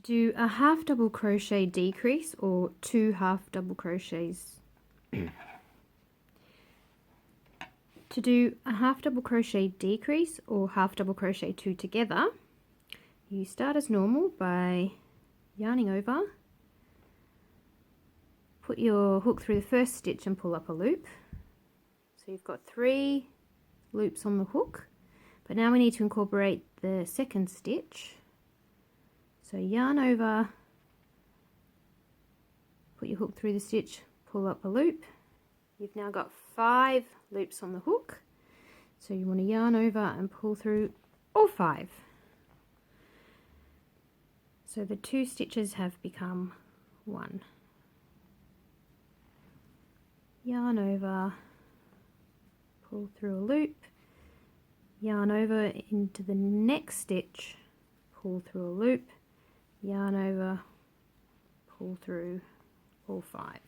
Do a half double crochet decrease or 2 half double crochets. To do a half double crochet decrease or half double crochet 2 together, you start as normal by yarning over, put your hook through the first stitch and pull up a loop. So you've got 3 loops on the hook, but now we need to incorporate the second stitch. So yarn over, put your hook through the stitch, pull up a loop. You've now got 5 loops on the hook, so you want to yarn over and pull through all 5. So the 2 stitches have become 1. Yarn over, pull through a loop, yarn over into the next stitch, pull through a loop, yarn over, pull through all 5.